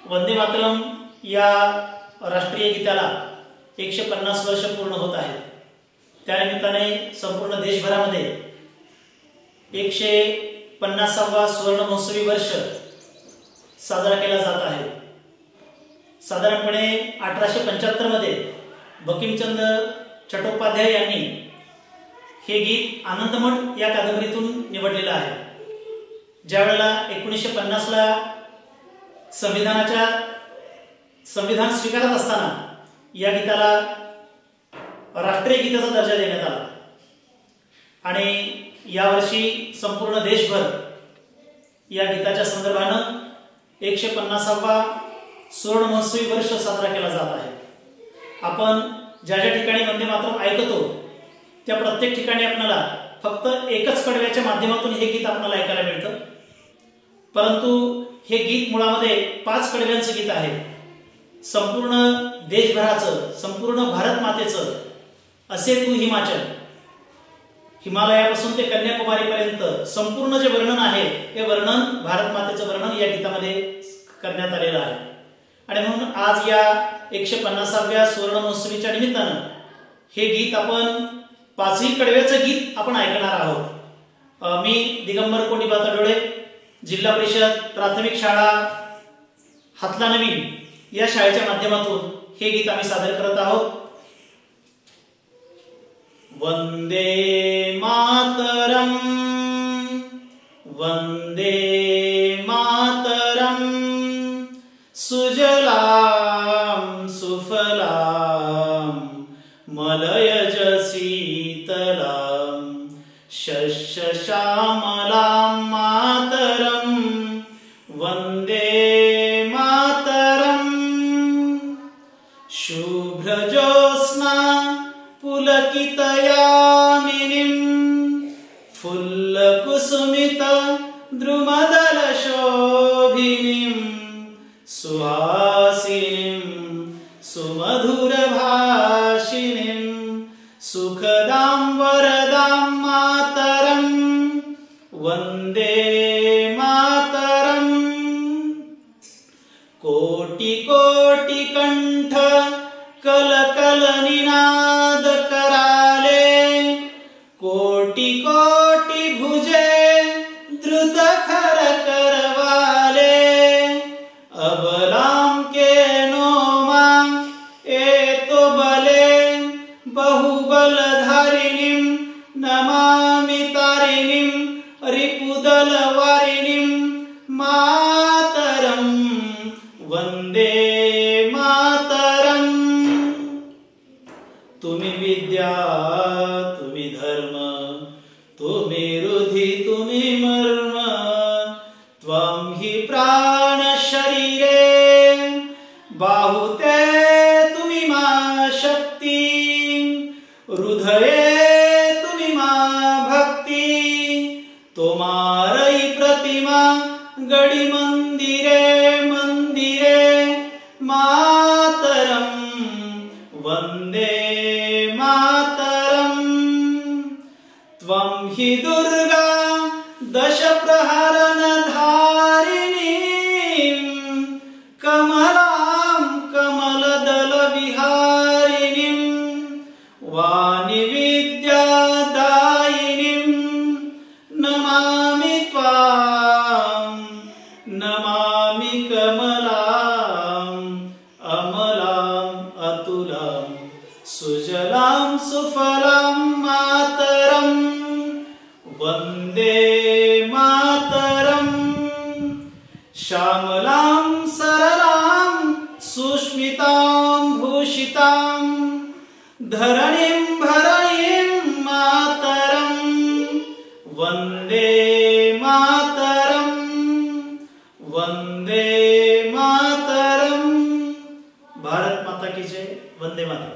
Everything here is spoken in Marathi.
वंदे मातरम या राष्ट्रीय गीताला 150 वर्ष पूर्ण होत आहेत। त्यानिमित्ताने संपूर्ण देशभरामध्ये 150वा सुवर्ण महोत्सवी वर्ष साजरा केला जात आहे। साधारणपणे 1875 मध्ये बंकिमचंद्र चट्टोपाध्याय यांनी हे गीत आनंदमठ या कादंबरीतून निवडलेलं आहे। ज्यावेळेला 1950 ला संविधान स्वीकारत असताना या गीताला राष्ट्रीय गीताचा दर्जा देण्यात आला आणि यावर्षी संपूर्ण देशभर या गीताच्या संदर्भाने 150वा सुवर्ण महोत्सवी वर्ष साजरा केला जात आहे। आपण ज्या ज्या ठिकाणी वंदे मातरम ऐकतो त्या प्रत्येक ठिकाणी आपल्याला फक्त एकच कडव्याच्या माध्यमातून हे गीत आपल्याला ऐकायला मिळतं, परंतु हे गीत मुळामध्ये 5 कडव्यांचं गीत आहे। संपूर्ण देशभराचं, संपूर्ण भारत मातेचं असे तू हिमाचल, हिमालयापासून ते कन्याकुमारी पर्यंत संपूर्ण जे वर्णन आहे हे वर्णन, भारत मातेचं वर्णन या गीतामध्ये करण्यात आलेलं आहे। आणि म्हणून आज या 150व्या सुवर्ण महोत्सवीच्या निमित्तानं हे गीत आपण 5ही कडव्याचं गीत आपण ऐकणार आहोत। मी दिगंबर कोंडिबा तडोळे, जिल्हा परिषद प्राथमिक शाळा हातला नवीन या शाळेच्या माध्यमातून हे गीत आम्ही सादर करत आहोत। वंदे मातरम, वंदे मातरम, सुजलाम सुफलाम मलयज शीतलाम शस्य श्यामलाम मातरम, वंदे मातरम। शुभ्रजोत्स्ना पुलकितयामिनीं फुल्लकुसुमित द्रुमदल शोभिनीं सुहासिनीं सुमधुरभाषिणीं सुखदां वरदां मातरं, वंदे मातरं। कोटि कोटि कंठ कल कल निनाद कराले, कोटि कोटि भुजे द्रुत खर करवाले, अबलाम के नोमा एतो बले बहुबल धारिणीं नमामि तारिणीं रिपुदल वारिणीं मातरं, वंदे मातरं। तुम्ही विद्या, तुम्ही धर्म, तुम्ही रुधी, तुम्ही मर्म, त्वं हि प्राण शरीरे बाहुते तुम्ही मा शक्ती, हृदये तुम्ही मा भक्ती, तोमारई प्रतिमा गडी मंदिरे मंदिरे मातरं, वंदे मातरं। त्वं हि दुर्गा दश प्रहरण धारिणीं कमलां कमलदल विहारिणीं वाणी विद्यादायिनीं नमामि त्वां, नमामि कमलां अमलां अतुलां सुजलां सुफलां मातरं, वंदे मातरं। श्यामलां सरलां सुष्मितां भूषितां धरणीं भरणीं मातरं, वंदे मातरं, वंदे मातरं। भारत माता की जय, वंदे मातरम।